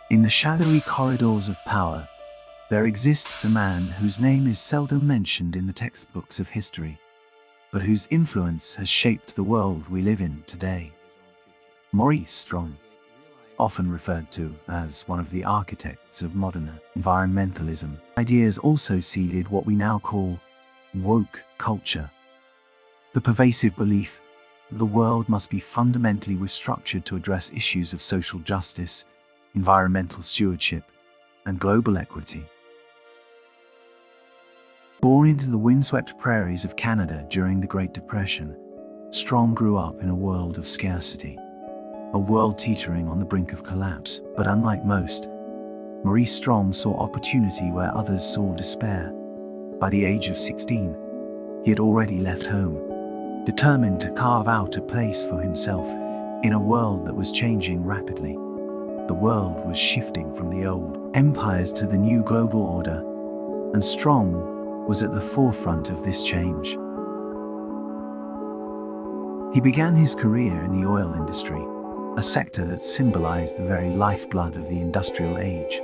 In the shadowy corridors of power, there exists a man whose name is seldom mentioned in the textbooks of history, but whose influence has shaped the world we live in today. Maurice Strong, often referred to as one of the architects of modern environmentalism, ideas also seeded what we now call woke culture. The pervasive belief that the world must be fundamentally restructured to address issues of social justice, environmental stewardship, and global equity. Born into the windswept prairies of Canada during the Great Depression, Strong grew up in a world of scarcity, a world teetering on the brink of collapse. But unlike most, Maurice Strong saw opportunity where others saw despair. By the age of 16, he had already left home, determined to carve out a place for himself in a world that was changing rapidly. The world was shifting from the old empires to the new global order, and Strong was at the forefront of this change. He began his career in the oil industry, a sector that symbolized the very lifeblood of the industrial age.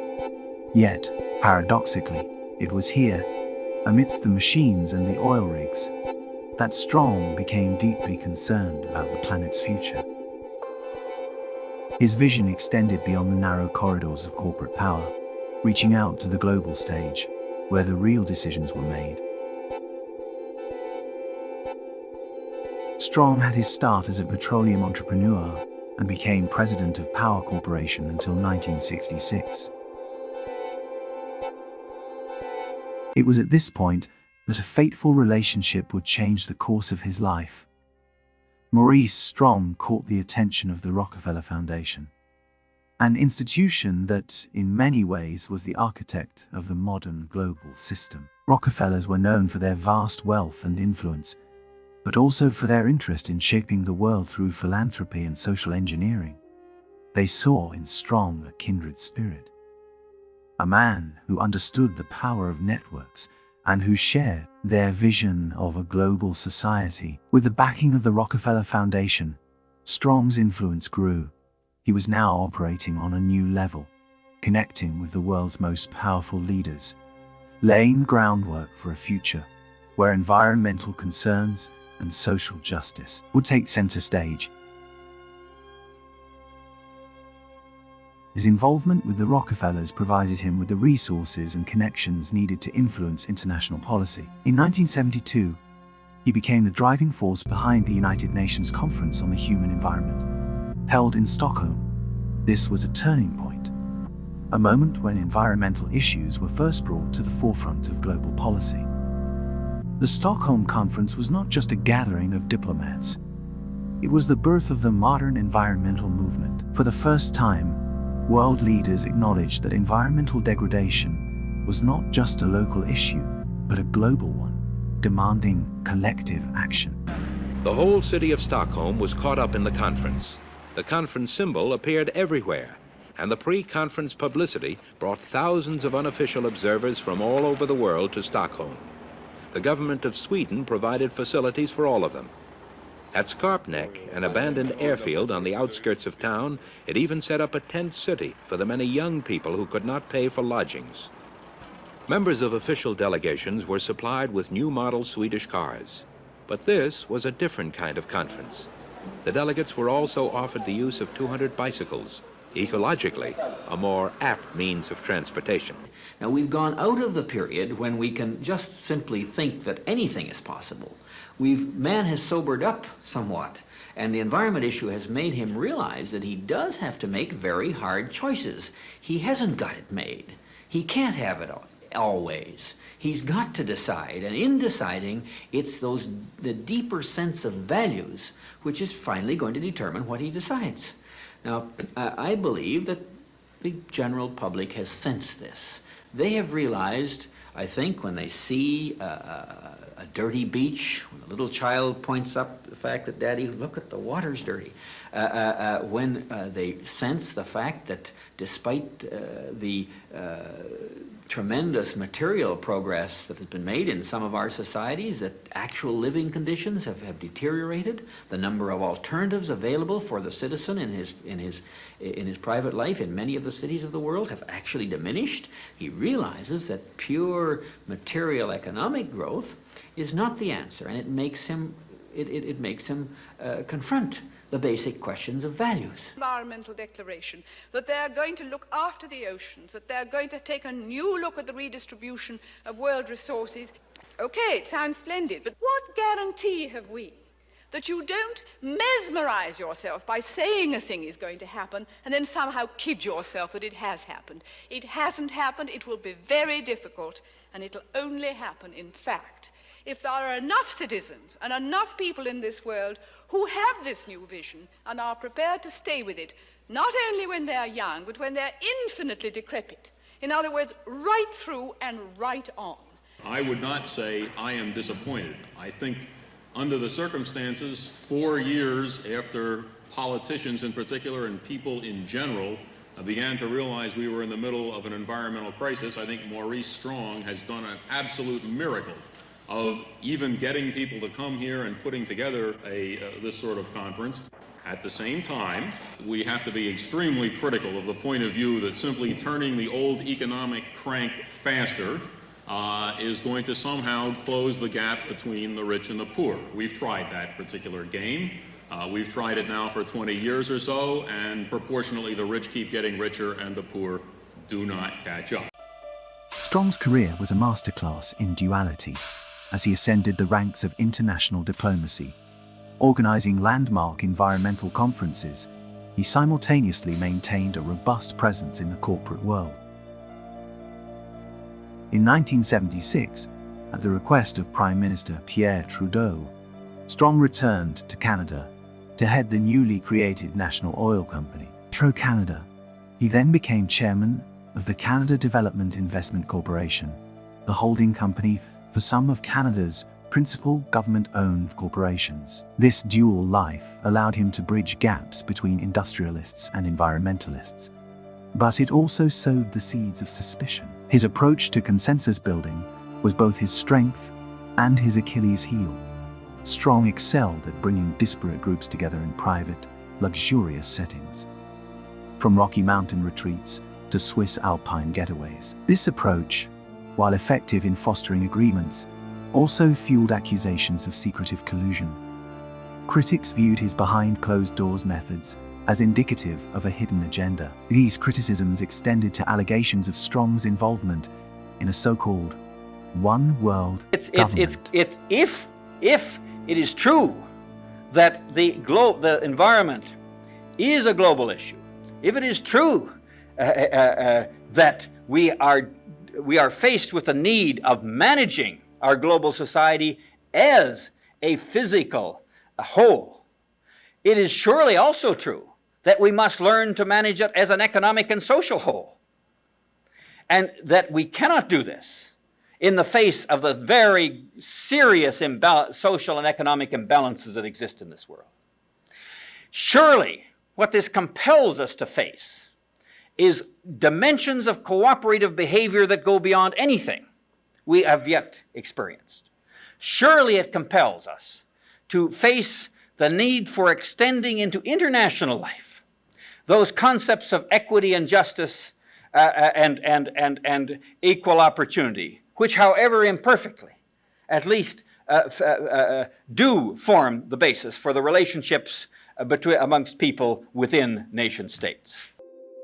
Yet, paradoxically, it was here, amidst the machines and the oil rigs, that Strong became deeply concerned about the planet's future. His vision extended beyond the narrow corridors of corporate power, reaching out to the global stage, where the real decisions were made. Strong had his start as a petroleum entrepreneur and became president of Power Corporation until 1966. It was at this point that a fateful relationship would change the course of his life. Maurice Strong caught the attention of the Rockefeller Foundation, an institution that, in many ways, was the architect of the modern global system. Rockefellers were known for their vast wealth and influence, but also for their interest in shaping the world through philanthropy and social engineering. They saw in Strong a kindred spirit, a man who understood the power of networks and who shared their vision of a global society. With the backing of the Rockefeller Foundation, Strong's influence grew. He was now operating on a new level, connecting with the world's most powerful leaders, laying the groundwork for a future where environmental concerns and social justice would take center stage. His involvement with the Rockefellers provided him with the resources and connections needed to influence international policy. In 1972, he became the driving force behind the United Nations Conference on the Human Environment, held in Stockholm. This was a turning point, a moment when environmental issues were first brought to the forefront of global policy. The Stockholm Conference was not just a gathering of diplomats. It was the birth of the modern environmental movement. For the first time, world leaders acknowledged that environmental degradation was not just a local issue, but a global one, demanding collective action. The whole city of Stockholm was caught up in the conference. The conference symbol appeared everywhere, and the pre-conference publicity brought thousands of unofficial observers from all over the world to Stockholm. The government of Sweden provided facilities for all of them. At Skarpnäck, an abandoned airfield on the outskirts of town, it even set up a tent city for the many young people who could not pay for lodgings. Members of official delegations were supplied with new model Swedish cars. But this was a different kind of conference. The delegates were also offered the use of 200 bicycles, ecologically a more apt means of transportation. Now, we've gone out of the period when we can just simply think that anything is possible. Man has sobered up somewhat, and the environment issue has made him realize that he does have to make very hard choices. He hasn't got it made. He can't have it always. He's got to decide, and in deciding, it's the deeper sense of values which is finally going to determine what he decides. Now, I believe that the general public has sensed this. They have realized, I think, when they see a dirty beach, when a little child points up the fact that, Daddy, look at the water's dirty, when they sense the fact that despite the tremendous material progress that has been made in some of our societies, that actual living conditions have deteriorated. The number of alternatives available for the citizen in his private life in many of the cities of the world have actually diminished. He realizes that pure material economic growth is not the answer, and it makes him confront the basic questions of values. Environmental declaration, that they're going to look after the oceans, that they're going to take a new look at the redistribution of world resources. Okay, it sounds splendid, but what guarantee have we that you don't mesmerize yourself by saying a thing is going to happen and then somehow kid yourself that it has happened? It hasn't happened, it will be very difficult, and it'll only happen in fact if there are enough citizens and enough people in this world who have this new vision and are prepared to stay with it, not only when they're young, but when they're infinitely decrepit. In other words, right through and right on. I would not say I am disappointed. I think under the circumstances, 4 years after politicians in particular and people in general began to realize we were in the middle of an environmental crisis, I think Maurice Strong has done an absolute miracle of even getting people to come here and putting together this sort of conference. At the same time, we have to be extremely critical of the point of view that simply turning the old economic crank faster is going to somehow close the gap between the rich and the poor. We've tried that particular game. We've tried it now for 20 years or so, and proportionally the rich keep getting richer and the poor do not catch up. Strong's career was a masterclass in duality, as he ascended the ranks of international diplomacy. Organizing landmark environmental conferences, he simultaneously maintained a robust presence in the corporate world. In 1976, at the request of Prime Minister Pierre Trudeau, Strong returned to Canada to head the newly created National Oil Company, Petro-Canada. He then became chairman of the Canada Development Investment Corporation, the holding company for some of Canada's principal government-owned corporations. This dual life allowed him to bridge gaps between industrialists and environmentalists, but it also sowed the seeds of suspicion. His approach to consensus building was both his strength and his Achilles heel. Strong excelled at bringing disparate groups together in private, luxurious settings, from Rocky Mountain retreats to Swiss alpine getaways. This approach, while effective in fostering agreements, also fueled accusations of secretive collusion. Critics viewed his behind-closed-doors methods as indicative of a hidden agenda. These criticisms extended to allegations of Strong's involvement in a so-called one world government. If it is true that the environment is a global issue, if it is true that we are faced with the need of managing our global society as a physical whole, it is surely also true that we must learn to manage it as an economic and social whole, and that we cannot do this in the face of the very serious social and economic imbalances that exist in this world. Surely, what this compels us to face is dimensions of cooperative behavior that go beyond anything we have yet experienced. Surely it compels us to face the need for extending into international life those concepts of equity and justice and equal opportunity, which, however imperfectly, at least do form the basis for the relationships amongst people within nation states.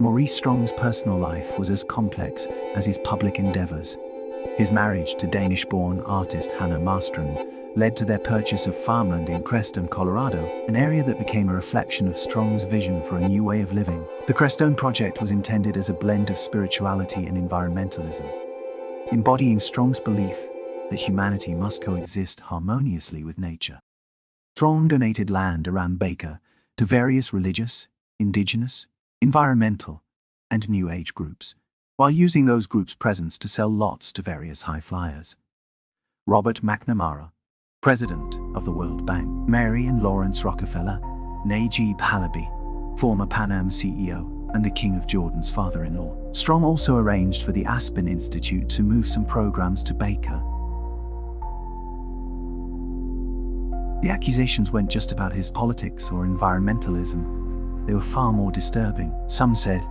Maurice Strong's personal life was as complex as his public endeavors. His marriage to Danish-born artist Hannah Marstrand led to their purchase of farmland in Crestone, Colorado, an area that became a reflection of Strong's vision for a new way of living. The Crestone project was intended as a blend of spirituality and environmentalism, embodying Strong's belief that humanity must coexist harmoniously with nature. Strong donated land around Baker to various religious, indigenous, environmental, and New Age groups, while using those groups' presence to sell lots to various high flyers. Robert McNamara, president of the World Bank, Mary and Lawrence Rockefeller, Najib Halabi, former Pan Am CEO and the King of Jordan's father-in-law. Strong also arranged for the Aspen Institute to move some programs to Baker. The accusations weren't just about his politics or environmentalism. They were far more disturbing. Some said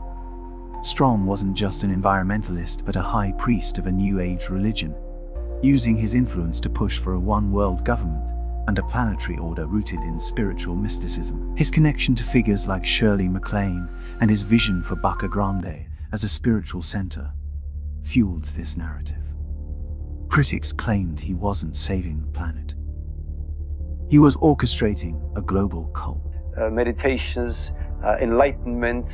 Strong wasn't just an environmentalist but a high priest of a New Age religion, using his influence to push for a one-world government and a planetary order rooted in spiritual mysticism. His connection to figures like Shirley MacLaine and his vision for Boca Grande as a spiritual center fueled this narrative. Critics claimed he wasn't saving the planet. He was orchestrating a global cult. Meditations, enlightenment,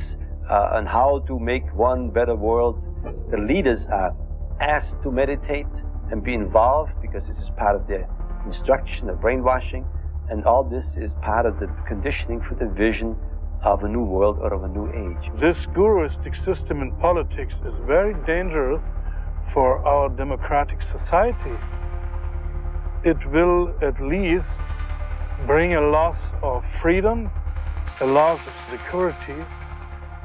on how to make one better world. The leaders are asked to meditate and be involved because this is part of their instruction, of brainwashing, and all this is part of the conditioning for the vision of a new world or of a new age. This guruistic system in politics is very dangerous for our democratic society. It will at least bring a loss of freedom, a loss of security,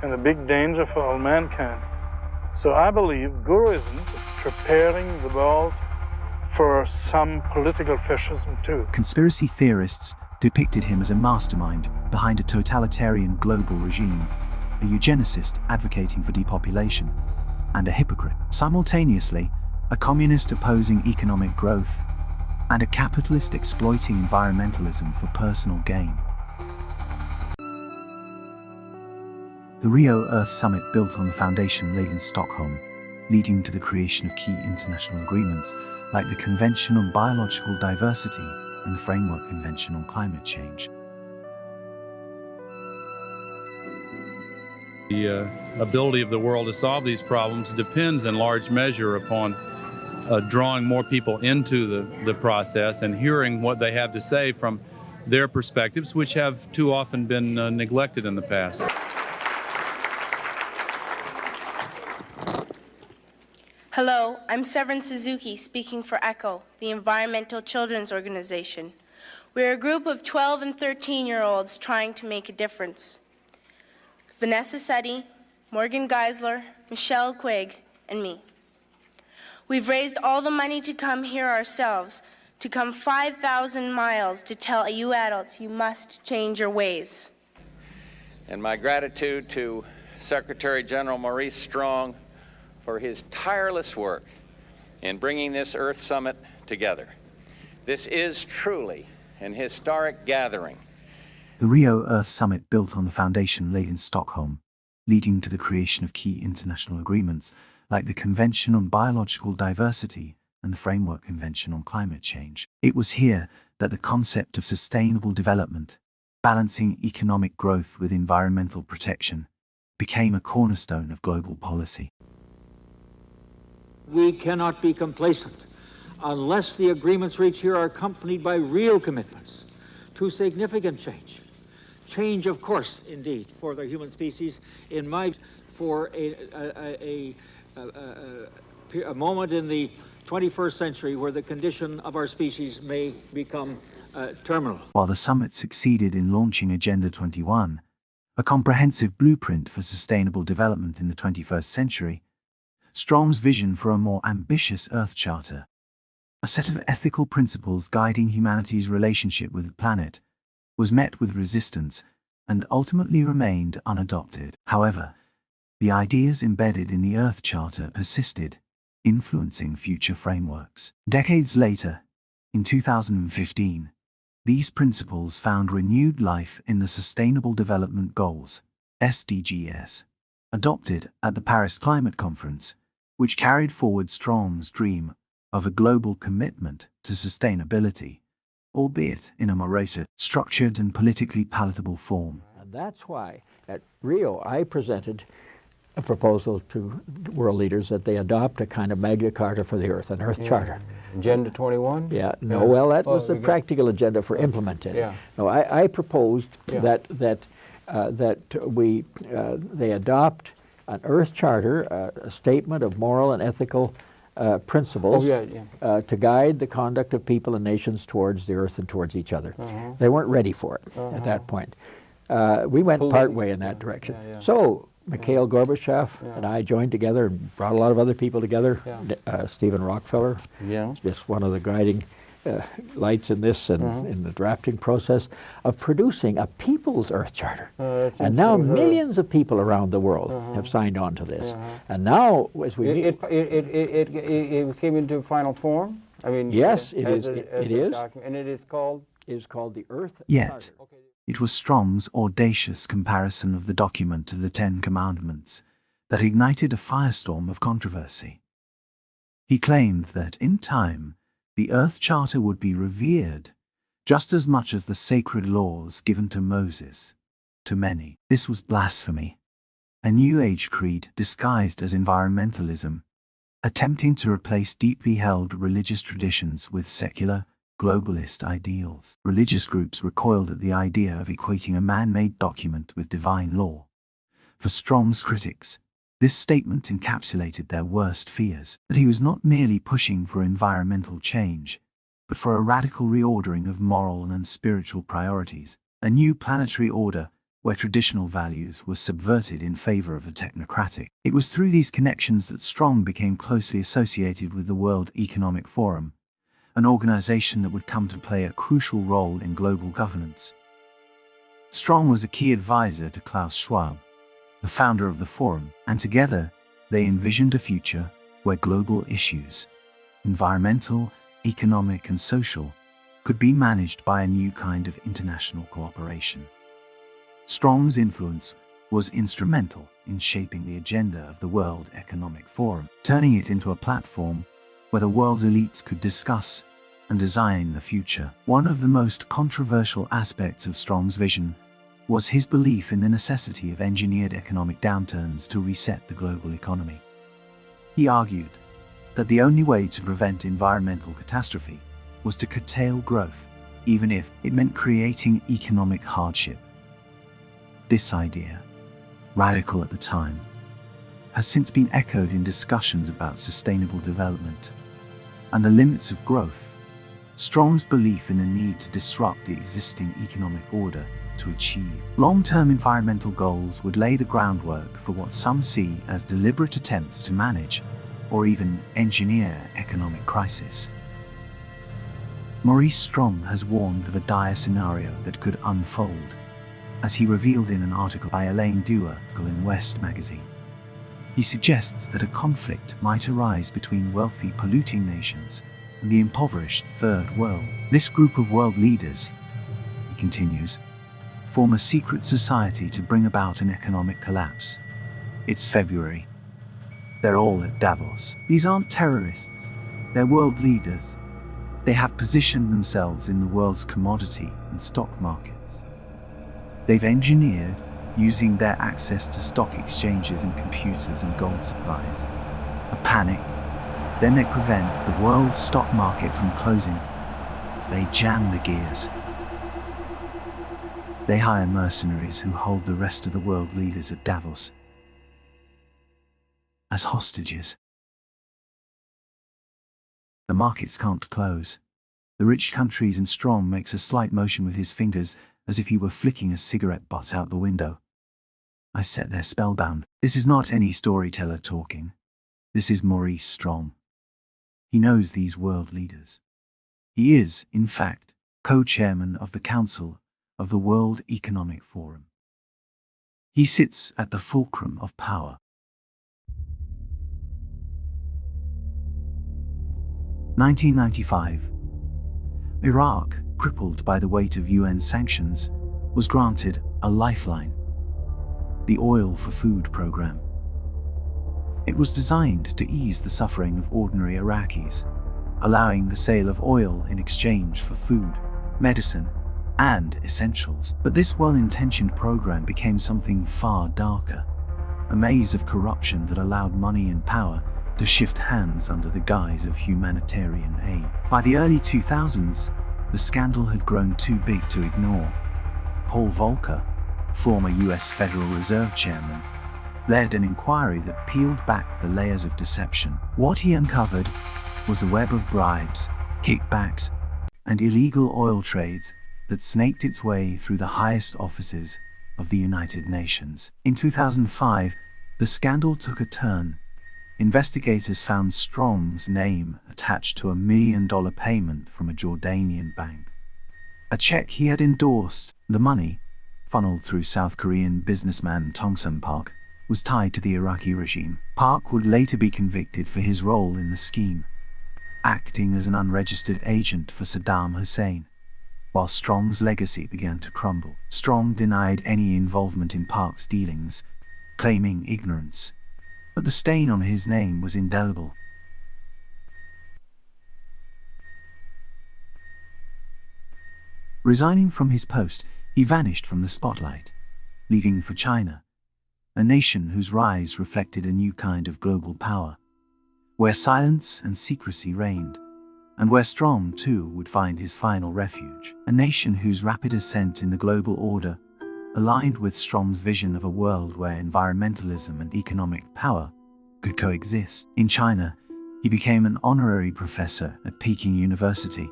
and a big danger for all mankind. So I believe Guruism is preparing the world for some political fascism too. Conspiracy theorists depicted him as a mastermind behind a totalitarian global regime, a eugenicist advocating for depopulation, and a hypocrite. Simultaneously, a communist opposing economic growth, and a capitalist exploiting environmentalism for personal gain. The Rio Earth Summit built on the foundation laid in Stockholm, leading to the creation of key international agreements like the Convention on Biological Diversity and the Framework Convention on Climate Change. The ability of the world to solve these problems depends in large measure upon drawing more people into the process and hearing what they have to say from their perspectives, which have too often been neglected in the past. Hello, I'm Severin Suzuki, speaking for ECHO, the Environmental Children's Organization. We're a group of 12 and 13-year-olds trying to make a difference. Vanessa Setti, Morgan Geisler, Michelle Quigg, and me. We've raised all the money to come here ourselves, to come 5,000 miles to tell you adults you must change your ways. And my gratitude to Secretary General Maurice Strong for his tireless work in bringing this Earth Summit together. This is truly an historic gathering. The Rio Earth Summit built on the foundation laid in Stockholm, leading to the creation of key international agreements like the Convention on Biological Diversity and the Framework Convention on Climate Change. It was here that the concept of sustainable development, balancing economic growth with environmental protection, became a cornerstone of global policy. We cannot be complacent unless the agreements reached here are accompanied by real commitments to significant change. Change, of course, indeed, for the human species, for a moment in the 21st century where the condition of our species may become terminal. While the summit succeeded in launching Agenda 21, a comprehensive blueprint for sustainable development in the 21st century, Strong's vision for a more ambitious Earth Charter, a set of ethical principles guiding humanity's relationship with the planet, was met with resistance and ultimately remained unadopted. However, the ideas embedded in the Earth Charter persisted, influencing future frameworks. Decades later, in 2015, these principles found renewed life in the Sustainable Development Goals, SDGs, adopted at the Paris Climate Conference, which carried forward Strong's dream of a global commitment to sustainability, albeit in a more structured and politically palatable form. And that's why at Rio I presented a proposal to world leaders that they adopt a kind of Magna Carta for the Earth, an Earth Charter. Agenda 21? Yeah, no, well, that was the practical agenda for implementing it. No, I proposed that they adopt an Earth Charter, a statement of moral and ethical principles to guide the conduct of people and nations towards the Earth and towards each other. They weren't ready for it at that point. we went part way in that direction. So Mikhail Gorbachev and I joined together and brought a lot of other people together. Stephen Rockefeller, just one of the guiding lights in this and in the drafting process of producing a people's Earth Charter. And now millions of people around the world have signed on to this. And now, as we it came into final form. I mean, yes, it is. It is, and it is called the Earth Yet, Charter. it was Strong's audacious comparison of the document to the Ten Commandments that ignited a firestorm of controversy. He claimed that, in time, the Earth Charter would be revered just as much as the sacred laws given to Moses. To many, this was blasphemy, a New Age creed disguised as environmentalism, attempting to replace deeply held religious traditions with secular, globalist ideals. Religious groups recoiled at the idea of equating a man-made document with divine law. For Strong's critics, this statement encapsulated their worst fears, that he was not merely pushing for environmental change, but for a radical reordering of moral and spiritual priorities, a new planetary order where traditional values were subverted in favor of the technocratic. It was through these connections that Strong became closely associated with the World Economic Forum, an organization that would come to play a crucial role in global governance. Strong was a key advisor to Klaus Schwab, the founder of the forum, and together they envisioned a future where global issues, environmental, economic, and social, could be managed by a new kind of international cooperation. Strong's influence was instrumental in shaping the agenda of the World Economic Forum, turning it into a platform where the world's elites could discuss and design the future. One of the most controversial aspects of Strong's vision was his belief in the necessity of engineered economic downturns to reset the global economy. He argued that the only way to prevent environmental catastrophe was to curtail growth, even if it meant creating economic hardship. This idea, radical at the time, has since been echoed in discussions about sustainable development and the limits of growth. Strong's belief in the need to disrupt the existing economic order to achieve long-term environmental goals would lay the groundwork for what some see as deliberate attempts to manage or even engineer economic crisis. Maurice Strong has warned of a dire scenario that could unfold, as he revealed in an article by Elaine Dewar in West magazine. He suggests that a conflict might arise between wealthy polluting nations and the impoverished Third World. This group of world leaders, he continues, form a secret society to bring about an economic collapse. It's February. They're all at Davos. These aren't terrorists. They're world leaders. They have positioned themselves in the world's commodity and stock markets. They've engineered, using their access to stock exchanges and computers and gold supplies, a panic. Then they prevent the world's stock market from closing. They jam the gears. They hire mercenaries who hold the rest of the world leaders at Davos as hostages. The markets can't close. The rich countries, and Strong makes a slight motion with his fingers as if he were flicking a cigarette butt out the window. I sat there spellbound. This is not any storyteller talking. This is Maurice Strong. He knows these world leaders. He is, in fact, co-chairman of the Council of the World Economic Forum. He sits at the fulcrum of power. (1995). Iraq, crippled by the weight of UN sanctions, was granted a lifeline, the Oil for Food program. It was designed to ease the suffering of ordinary Iraqis, allowing the sale of oil in exchange for food, medicine, and essentials. But this well-intentioned program became something far darker, a maze of corruption that allowed money and power to shift hands under the guise of humanitarian aid. By the early 2000s, the scandal had grown too big to ignore. Paul Volcker, former US Federal Reserve Chairman, led an inquiry that peeled back the layers of deception. What he uncovered was a web of bribes, kickbacks, and illegal oil trades that snaked its way through the highest offices of the United Nations. In 2005, the scandal took a turn. Investigators found Strong's name attached to $1 million payment from a Jordanian bank. A check he had endorsed, the money, funneled through South Korean businessman Tongsun Park, was tied to the Iraqi regime. Park would later be convicted for his role in the scheme, acting as an unregistered agent for Saddam Hussein. While Strong's legacy began to crumble, Strong denied any involvement in Park's dealings, claiming ignorance. But the stain on his name was indelible. Resigning from his post, he vanished from the spotlight, leaving for China, a nation whose rise reflected a new kind of global power, where silence and secrecy reigned, and where Strong, too, would find his final refuge. A nation whose rapid ascent in the global order aligned with Strong's vision of a world where environmentalism and economic power could coexist. In China, he became an honorary professor at Peking University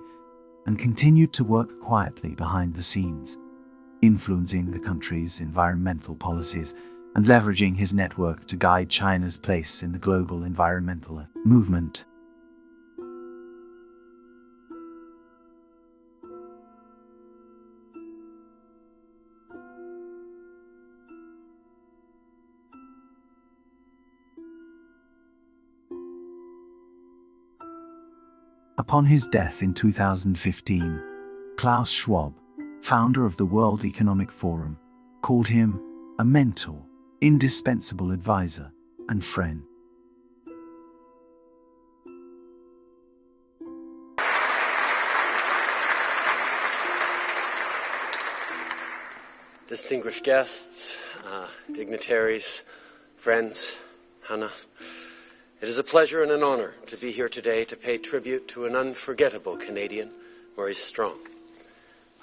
and continued to work quietly behind the scenes, influencing the country's environmental policies and leveraging his network to guide China's place in the global environmental movement. Upon his death in 2015, Klaus Schwab, founder of the World Economic Forum, called him a mentor, indispensable advisor, and friend. Distinguished guests, dignitaries, friends, Hannah, it is a pleasure and an honor to be here today to pay tribute to an unforgettable Canadian, Maurice Strong.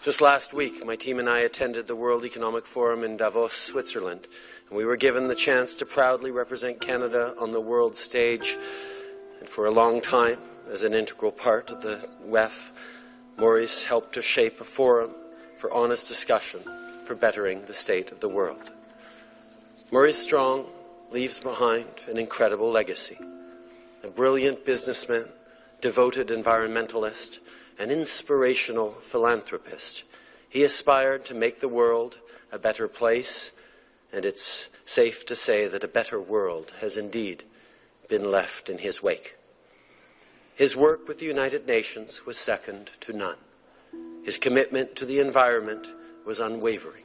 Just last week, my team and I attended the World Economic Forum in Davos, Switzerland, and we were given the chance to proudly represent Canada on the world stage. And for a long time, as an integral part of the WEF, Maurice helped to shape a forum for honest discussion for bettering the state of the world. Maurice Strong leaves behind an incredible legacy. A brilliant businessman, devoted environmentalist, an inspirational philanthropist. He aspired to make the world a better place, and it's safe to say that a better world has indeed been left in his wake. His work with the United Nations was second to none. His commitment to the environment was unwavering.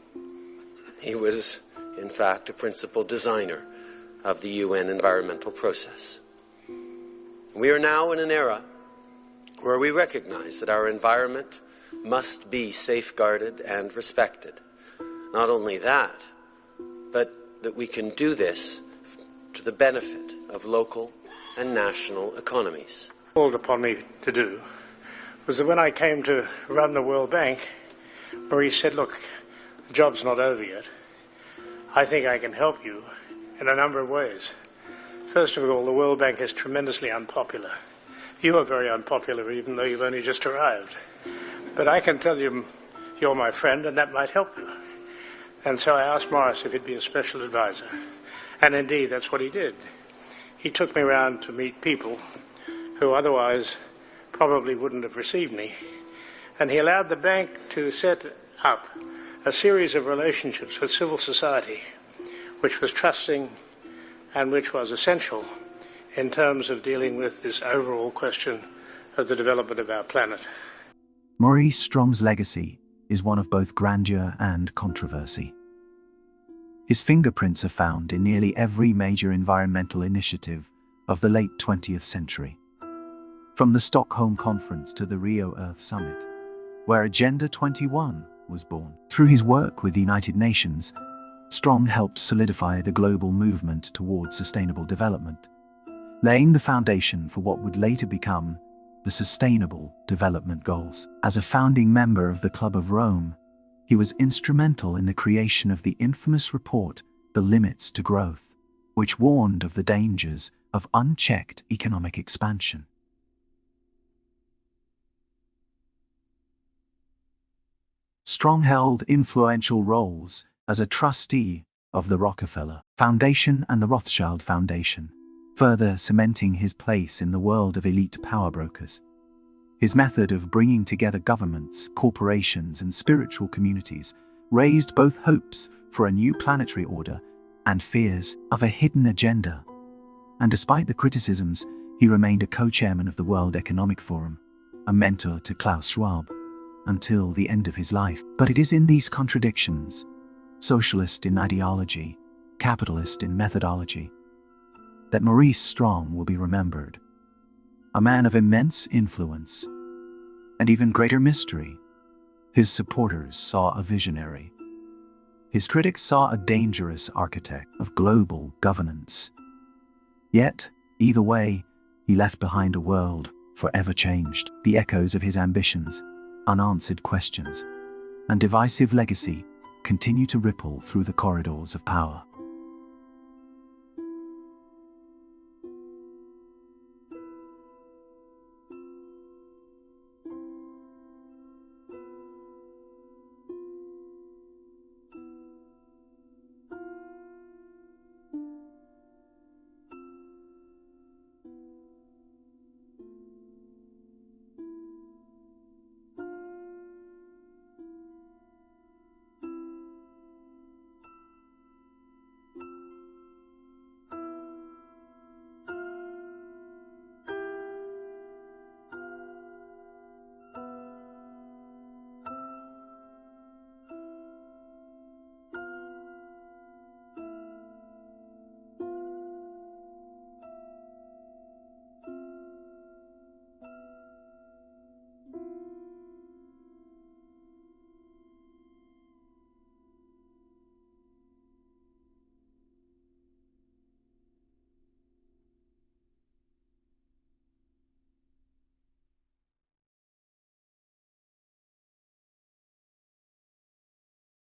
He was, in fact, a principal designer of the UN environmental process. We are now in an era where we recognize that our environment must be safeguarded and respected. Not only that, but that we can do this to the benefit of local and national economies. Called upon me to do was that when I came to run the World Bank, Maurice said, look, the job's not over yet. I think I can help you in a number of ways. First of all, the World Bank is tremendously unpopular. You are very unpopular, even though you've only just arrived. But I can tell you you're my friend, and that might help you. And so I asked Maurice if he'd be a special advisor. And indeed, that's what he did. He took me around to meet people who otherwise probably wouldn't have received me. And he allowed the bank to set up a series of relationships with civil society, which was trusting and which was essential in terms of dealing with this overall question of the development of our planet. Maurice Strong's legacy is one of both grandeur and controversy. His fingerprints are found in nearly every major environmental initiative of the late 20th century, from the Stockholm Conference to the Rio Earth Summit, where Agenda 21 was born. Through his work with the United Nations, Strong helped solidify the global movement towards sustainable development, laying the foundation for what would later become the Sustainable Development Goals. As a founding member of the Club of Rome, he was instrumental in the creation of the infamous report, The Limits to Growth, which warned of the dangers of unchecked economic expansion. Strong held influential roles as a trustee of the Rockefeller Foundation and the Rothschild Foundation, further cementing his place in the world of elite power brokers. His method of bringing together governments, corporations, and spiritual communities raised both hopes for a new planetary order and fears of a hidden agenda. And despite the criticisms, he remained a co-chairman of the World Economic Forum, a mentor to Klaus Schwab, until the end of his life. But it is in these contradictions, socialist in ideology, capitalist in methodology, that Maurice Strong will be remembered. A man of immense influence and even greater mystery. His supporters saw a visionary. His critics saw a dangerous architect of global governance. Yet, either way, he left behind a world forever changed. The echoes of his ambitions, unanswered questions, and divisive legacy continue to ripple through the corridors of power.